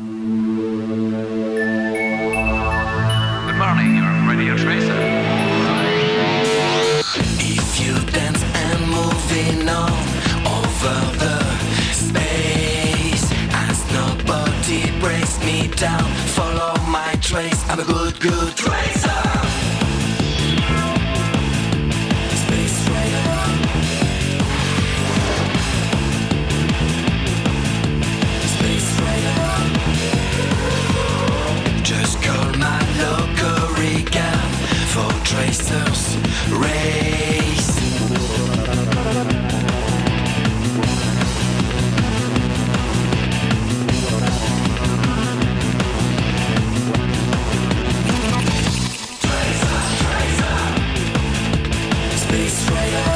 Good morning, you're Radio Tracer. If you dance and moving on over the space, as nobody breaks me down, follow my trace. I'm a good tracer. Space Raider. Space Raider. Just call my local recap for tracers race. Space Raider.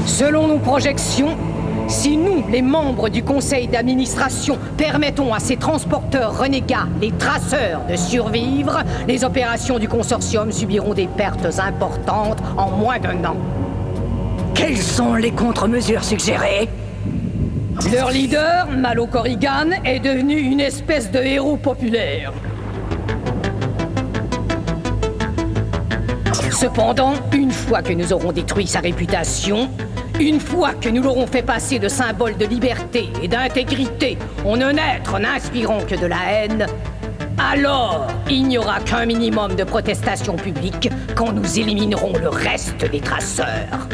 Selon nos projections, si nous, les membres du conseil d'administration, permettons à ces transporteurs renégats, les traceurs, de survivre, les opérations du consortium subiront des pertes importantes en moins d'1 an. Quelles sont les contre-mesures suggérées? Leur leader, Malo Corrigan, est devenu une espèce de héros populaire. Cependant, une fois que nous aurons détruit sa réputation, une fois que nous l'aurons fait passer de symbole de liberté et d'intégrité en un être n'inspirant que de la haine, alors il n'y aura qu'un minimum de protestation publique quand nous éliminerons le reste des traceurs.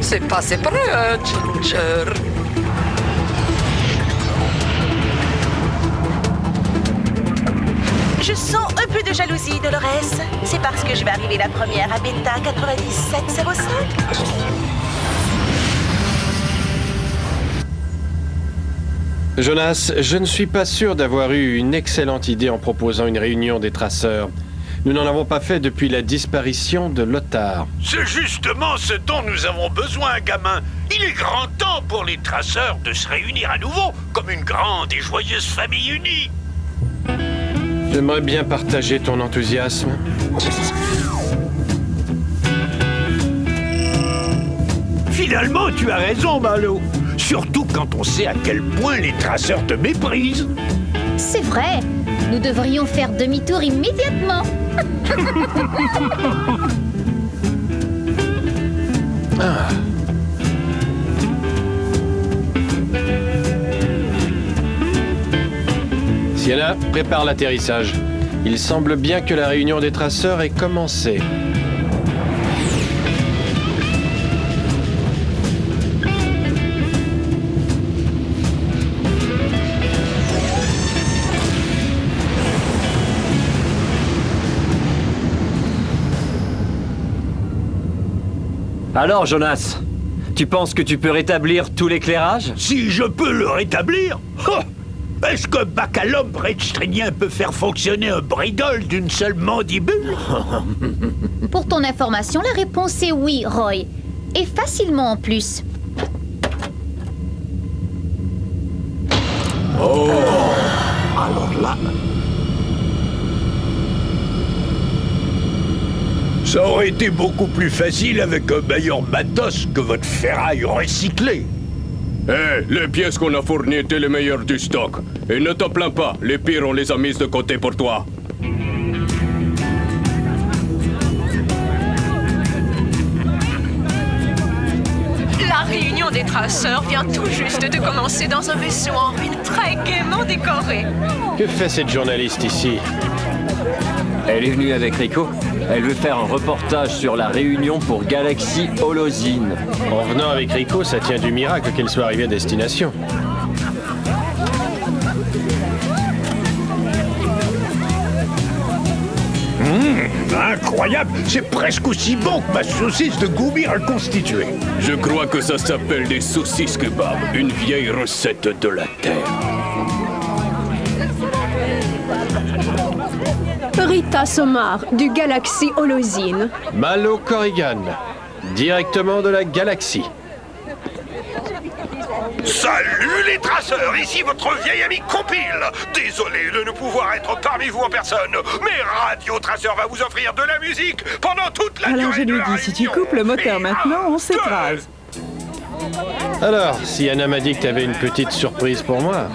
C'est passé près, Ginger. Je sens un peu de jalousie, Dolores. C'est parce que je vais arriver la première à Beta 9705. Jonas, je ne suis pas sûr d'avoir eu une excellente idée en proposant une réunion des traceurs. Nous n'en avons pas fait depuis la disparition de Lothar. C'est justement ce dont nous avons besoin, gamin. Il est grand temps pour les traceurs de se réunir à nouveau comme une grande et joyeuse famille unie. J'aimerais bien partager ton enthousiasme. Finalement, tu as raison, Malo. Surtout quand on sait à quel point les traceurs te méprisent. C'est vrai. Nous devrions faire demi-tour immédiatement. Ah. Sienna, prépare l'atterrissage. Il semble bien que la réunion des traceurs ait commencé. Alors, Jonas, tu penses que tu peux rétablir tout l'éclairage? Si je peux le rétablir? Est-ce que Bacalom Redstrinien peut faire fonctionner un bridle d'une seule mandibule? Pour ton information, la réponse est oui, Roy. Et facilement en plus. Oh! Alors là... Ça aurait été beaucoup plus facile avec un meilleur matos que votre ferraille recyclée. Les pièces qu'on a fournies étaient les meilleures du stock. Et ne te plains pas, les pires on les a mises de côté pour toi. La réunion des traceurs vient tout juste de commencer dans un vaisseau en ruine très gaiement décoré. Que fait cette journaliste ici? Elle est venue avec Rico. Elle veut faire un reportage sur la réunion pour Galaxy Holozine. En venant avec Rico, ça tient du miracle qu'elle soit arrivée à destination. Incroyable! C'est presque aussi bon que ma saucisse de Goumi reconstituée. Je crois que ça s'appelle des saucisses kebab, une vieille recette de la terre. Rita Somar, du Galaxy Holozine. Malo Corrigan, directement de la galaxie. Salut les traceurs, ici votre vieil ami Compile. Désolé de ne pouvoir être parmi vous en personne, mais Radio Traceur va vous offrir de la musique pendant toute la durée Alors je de lui la dis, si tu réunion. coupes le moteur Et maintenant, on s'écrase. Alors, Sienna m'a dit que t'avais une petite surprise pour moi.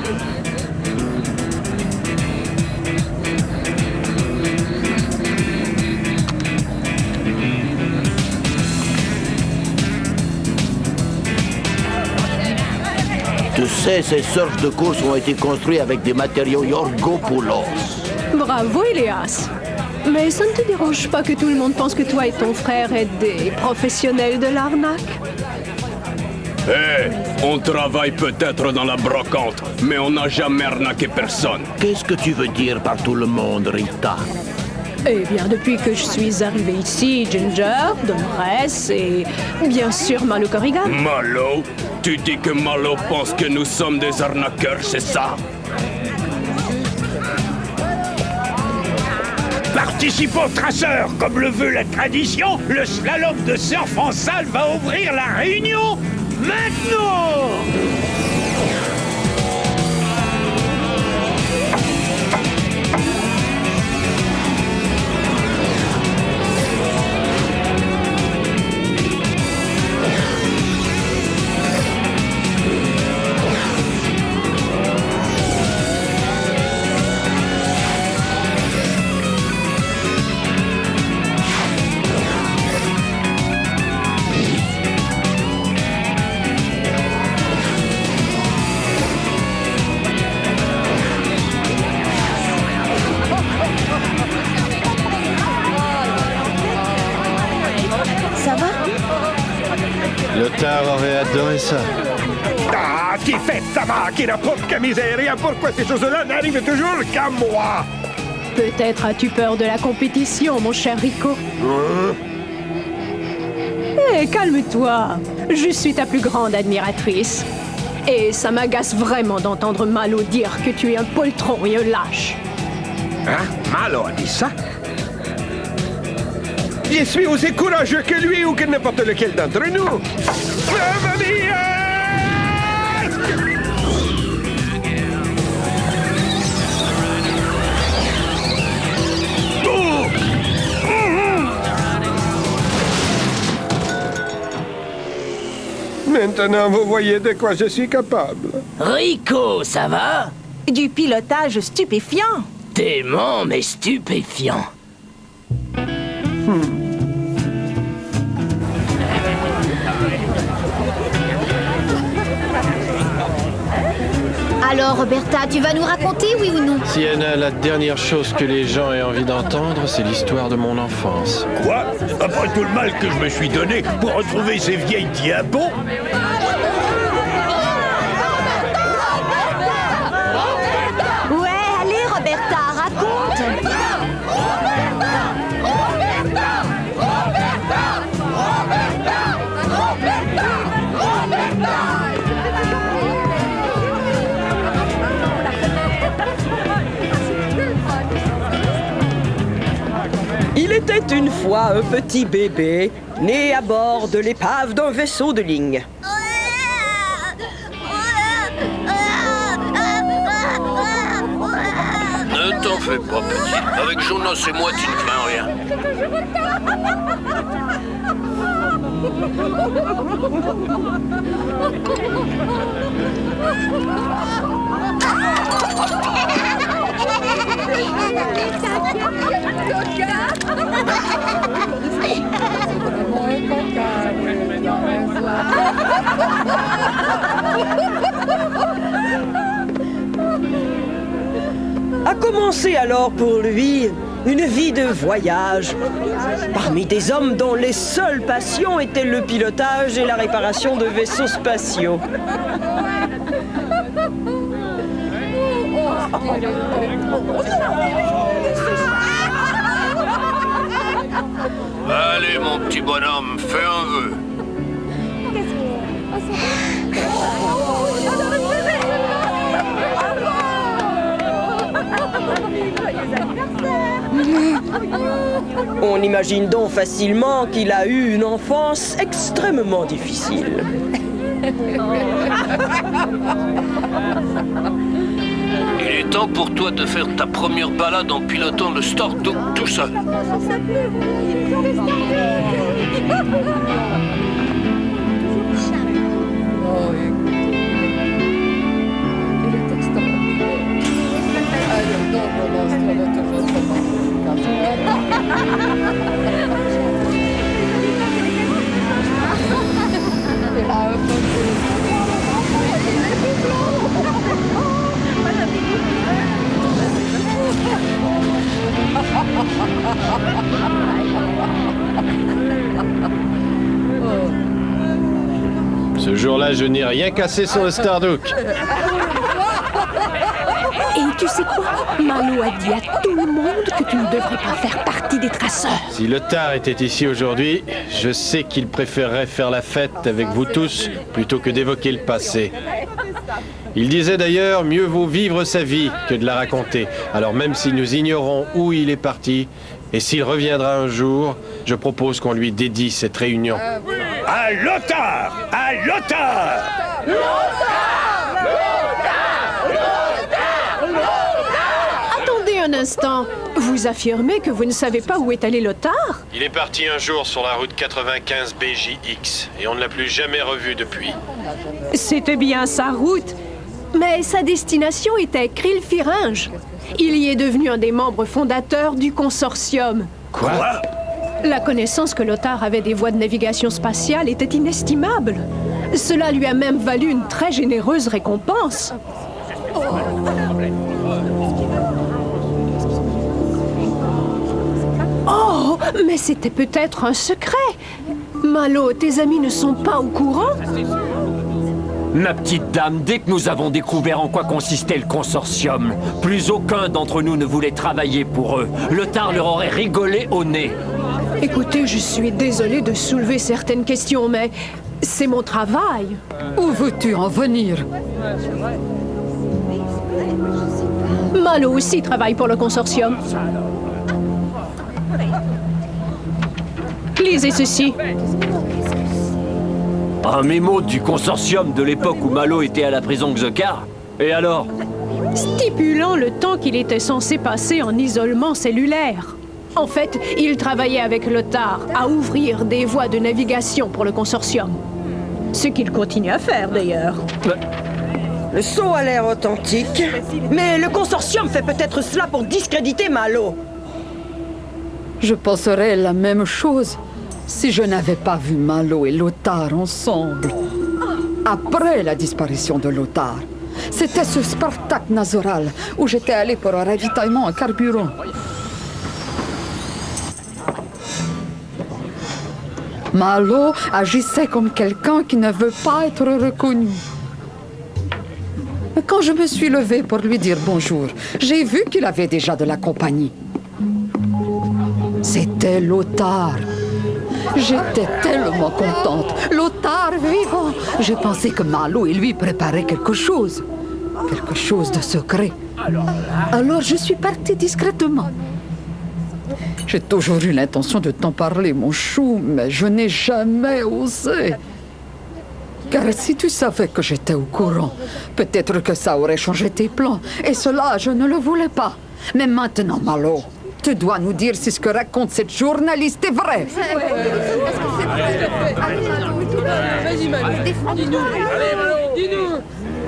Tu sais, ces surfs de course ont été construits avec des matériaux Yorgopoulos. Bravo, Elias. Mais ça ne te dérange pas que tout le monde pense que toi et ton frère êtes des professionnels de l'arnaque? Hé, on travaille peut-être dans la brocante, mais on n'a jamais arnaqué personne. Qu'est-ce que tu veux dire par tout le monde, Rita? Eh bien, depuis que je suis arrivée ici, Ginger, Dolores et bien sûr Malo Corrigan. Malo? Tu dis que Malo pense que nous sommes des arnaqueurs, c'est ça? Participants traceurs, comme le veut la tradition, le slalom de surf en salle va ouvrir la réunion maintenant. Ça va? Lothar aurait adoré ça. Ah, qui fait sa macchina, porca miseria, pourquoi ces choses-là n'arrivent toujours qu'à moi? Peut-être as-tu peur de la compétition, mon cher Rico. Eh, calme-toi. Je suis ta plus grande admiratrice. Et ça m'agace vraiment d'entendre Malo dire que tu es un poltron et un lâche. Hein? Malo a dit ça? Je suis aussi courageux que lui ou que n'importe lequel d'entre nous. Mamma mia! Maintenant, vous voyez de quoi je suis capable. Rico, ça va? Du pilotage stupéfiant. Dément, mais stupéfiant. Alors, Roberta, tu vas nous raconter, oui ou non? Sienna, la dernière chose que les gens aient envie d'entendre, c'est l'histoire de mon enfance. Quoi? Après tout le mal que je me suis donné pour retrouver ces vieilles diabos? Ouais, allez, Roberta, raconte. Il était une fois un petit bébé, né à bord de l'épave d'un vaisseau de ligne. Ne t'en fais pas, petit. Avec Jonas et moi, tu ne crains rien. A commencé alors pour lui une vie de voyage, parmi des hommes dont les seules passions étaient le pilotage et la réparation de vaisseaux spatiaux. Allez, mon petit bonhomme, fais un vœu. On imagine donc facilement qu'il a eu une enfance extrêmement difficile. Il est temps pour toi de faire ta première balade en pilotant le Stardock tout seul. Ce jour-là, je n'ai rien cassé sur le Stardock. Et tu sais quoi? Malo a dit à tout le monde que tu ne devrais pas faire partie des traceurs. Si Lothar était ici aujourd'hui, je sais qu'il préférerait faire la fête avec vous tous plutôt que d'évoquer le passé. Il disait d'ailleurs, mieux vaut vivre sa vie que de la raconter. Alors même si nous ignorons où il est parti, et s'il reviendra un jour, je propose qu'on lui dédie cette réunion. À Lothar! À Lothar! Attendez un instant. Vous affirmez que vous ne savez pas où est allé Lothar? Il est parti un jour sur la route 95 BJX, et on ne l'a plus jamais revu depuis. C'était bien sa route. Mais sa destination était Krilfiringe. Il y est devenu un des membres fondateurs du consortium. Quoi? La connaissance que Lothar avait des voies de navigation spatiale était inestimable. Cela lui a même valu une très généreuse récompense. Oh, mais c'était peut-être un secret. Malo, tes amis ne sont pas au courant? Ma petite dame, dès que nous avons découvert en quoi consistait le consortium, plus aucun d'entre nous ne voulait travailler pour eux. Lothar leur aurait rigolé au nez. Écoutez, je suis désolée de soulever certaines questions, mais c'est mon travail. Où veux-tu en venir? Malo aussi travaille pour le consortium. Lisez ceci. Un mémo du consortium de l'époque où Malo était à la prison Xokar? Et alors? Stipulant le temps qu'il était censé passer en isolement cellulaire. En fait, il travaillait avec Lothar à ouvrir des voies de navigation pour le consortium. Ce qu'il continue à faire, d'ailleurs. Le saut a l'air authentique, mais le consortium fait peut-être cela pour discréditer Malo. Je penserais la même chose si je n'avais pas vu Malo et Lothar ensemble. Après la disparition de Lothar, c'était ce Spartak Nazoral où j'étais allé pour un ravitaillement en carburant. Malo agissait comme quelqu'un qui ne veut pas être reconnu. Quand je me suis levée pour lui dire bonjour, j'ai vu qu'il avait déjà de la compagnie. C'était Lothar. J'étais tellement contente. Lothar vivant. J'ai pensé que Malo et lui préparaient quelque chose. Quelque chose de secret. Alors je suis partie discrètement. J'ai toujours eu l'intention de t'en parler, mon chou, mais je n'ai jamais osé. Car si tu savais que j'étais au courant, peut-être que ça aurait changé tes plans. Et cela, je ne le voulais pas. Mais maintenant, Malo, tu dois nous dire si ce que raconte cette journaliste est vrai. Vas-y, Malo. Dis-nous. Allez, Malo. Dis-nous.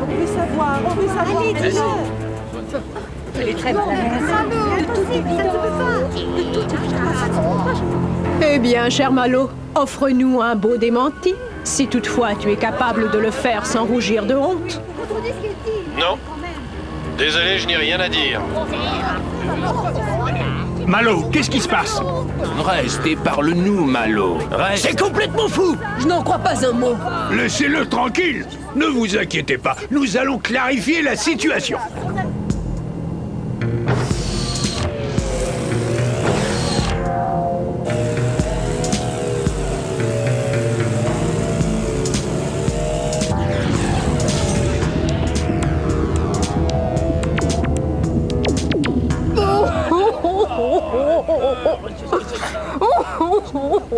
On veut savoir. Allez, dis-nous. Elle est très bonne. Eh bien, cher Malo, offre-nous un beau démenti, si toutefois tu es capable de le faire sans rougir de honte. Non. Désolé, je n'ai rien à dire. Malo, qu'est-ce qui se passe? Reste et parle-nous, Malo. Reste. C'est complètement fou! Je n'en crois pas un mot! Laissez-le tranquille. Ne vous inquiétez pas, nous allons clarifier la situation.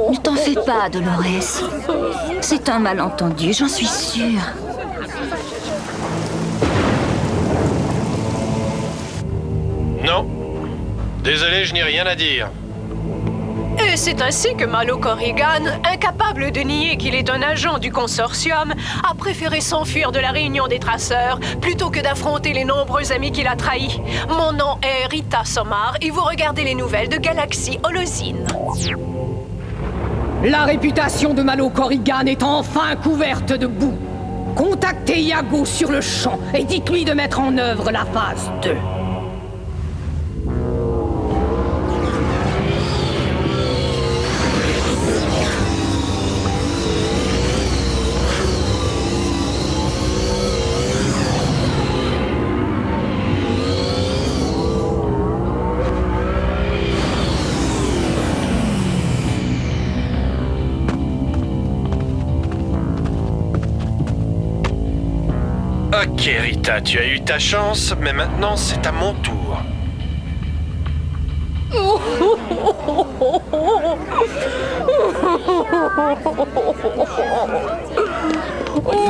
Ne t'en fais pas, Dolores. C'est un malentendu, j'en suis sûre. Non. Désolé, je n'ai rien à dire. Et c'est ainsi que Malo Corrigan, incapable de nier qu'il est un agent du consortium, a préféré s'enfuir de la réunion des traceurs plutôt que d'affronter les nombreux amis qu'il a trahis. Mon nom est Rita Somar et vous regardez les nouvelles de Galaxy Holozine. La réputation de Malo Corrigan est enfin couverte de boue. Contactez Iago sur le champ et dites-lui de mettre en œuvre la phase 2. Ok, Rita, tu as eu ta chance, mais maintenant c'est à mon tour.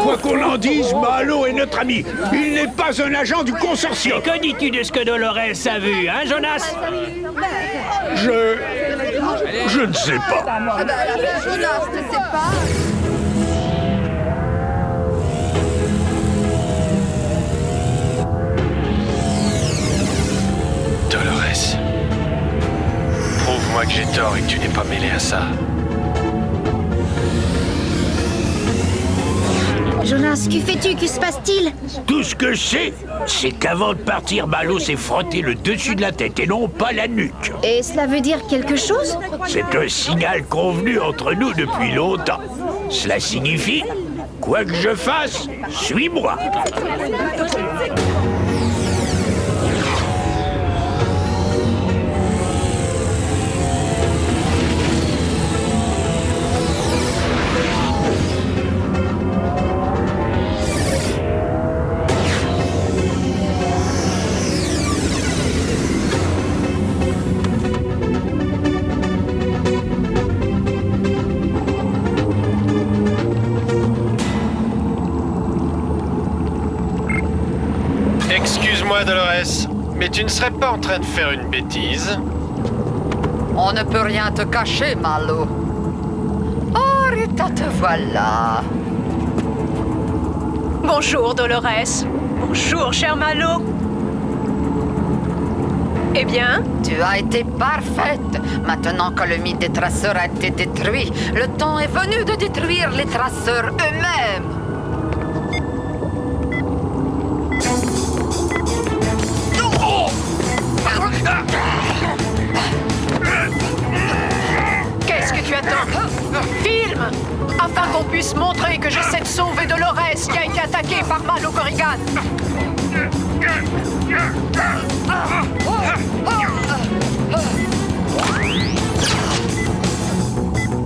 Quoi qu'on en dise, Malo est notre ami. Il n'est pas un agent du consortium. Et que dis-tu de ce que Dolores a vu, hein, Jonas? Je ne sais pas. Jonas ne sait pas. Dolores, prouve-moi que j'ai tort et que tu n'es pas mêlé à ça. Jonas, que fais-tu? Que se passe-t-il? Tout ce que je sais, c'est qu'avant de partir, Malo s'est frotté le dessus de la tête et non pas la nuque. Et cela veut dire quelque chose? C'est un signal convenu entre nous depuis longtemps. Cela signifie, quoi que je fasse, suis-moi. Excuse-moi, Dolores, mais tu ne serais pas en train de faire une bêtise? On ne peut rien te cacher, Malo. Oh, Rita, te voilà. Bonjour, Dolores. Bonjour, cher Malo. Eh bien? Tu as été parfaite. Maintenant que le mythe des traceurs a été détruit, le temps est venu de détruire les traceurs eux-mêmes. Qu'est-ce que tu attends? Filme! Afin qu'on puisse montrer que j'essaie de sauver Dolores qui a été attaquée par Malo Corrigan.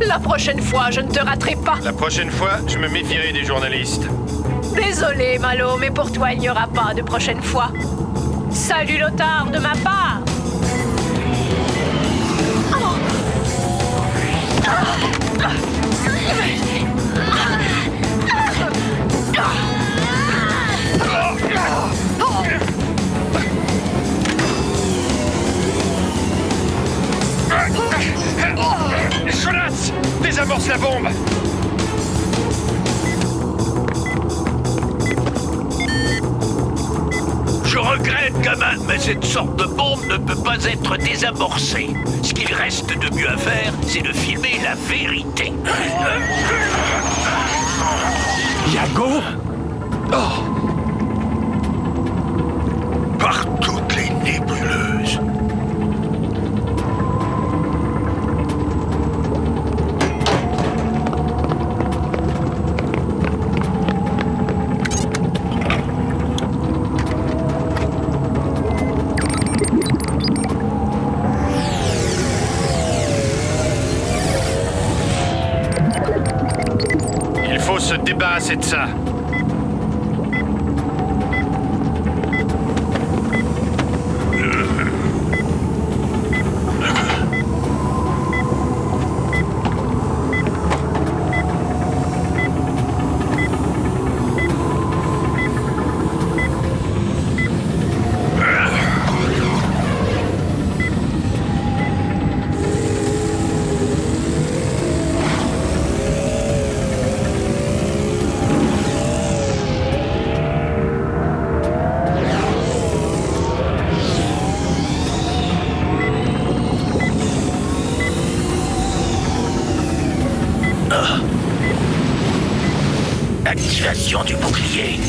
La prochaine fois, je ne te raterai pas. La prochaine fois, je me méfierai des journalistes. Désolé, Malo, mais pour toi, il n'y aura pas de prochaine fois. Salut, Lothar, de ma part. Jonas, désamorce la bombe. Je regrette, gamin, mais cette sorte de bombe ne peut pas être désamorcée. Ce qu'il reste de mieux à faire, c'est de filmer la vérité. Iago? Oh. Par toutes les nébuleuses. Il faut se débarrasser de ça. Activation du bouclier.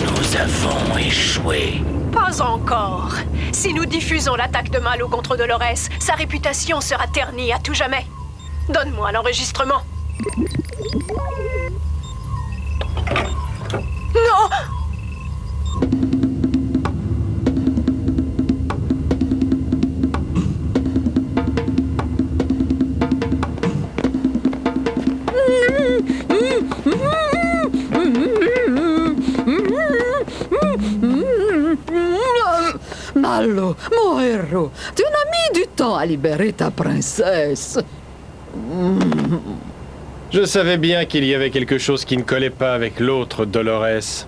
Nous avons échoué. Pas encore. Si nous diffusons l'attaque de Malo contre Dolores, sa réputation sera ternie à tout jamais. Donne-moi l'enregistrement. Non! Malo, mon héros, tu n'as mis du temps à libérer ta princesse. Je savais bien qu'il y avait quelque chose qui ne collait pas avec l'autre Dolores.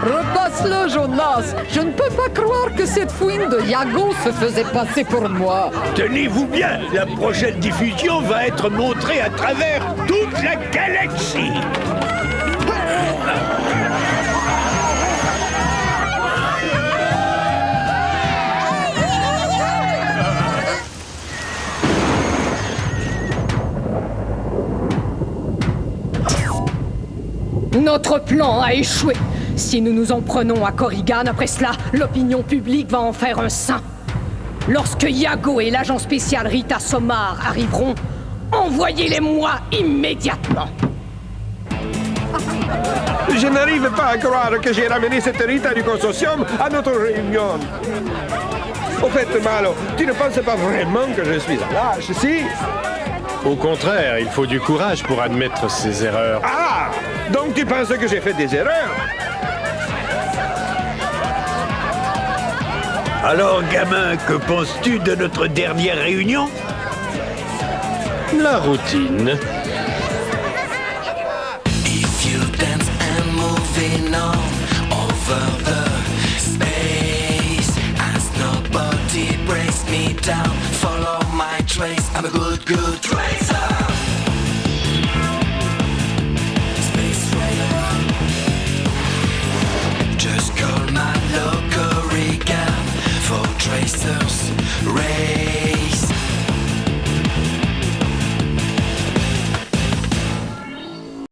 Repasse-le, Jonas. Je ne peux pas croire que cette fouine de Yago se faisait passer pour moi. Tenez-vous bien, la prochaine diffusion va être montrée à travers toute la galaxie. Notre plan a échoué. Si nous nous en prenons à Corrigan, après cela, l'opinion publique va en faire un saint. Lorsque Yago et l'agent spécial Rita Somar arriveront, envoyez-les-moi immédiatement. Je n'arrive pas à croire que j'ai ramené cette Rita du consortium à notre réunion. Au fait, Malo, tu ne penses pas vraiment que je suis un lâche, si? Au contraire, il faut du courage pour admettre ses erreurs. Ah! Donc tu penses que j'ai fait des erreurs? Alors, gamin, que penses-tu de notre dernière réunion? La routine. If you dance and moving on over the space, as nobody breaks me down, follow my trace. I'm a good tracer. Space Raider. Just call my local Corrigan for tracers.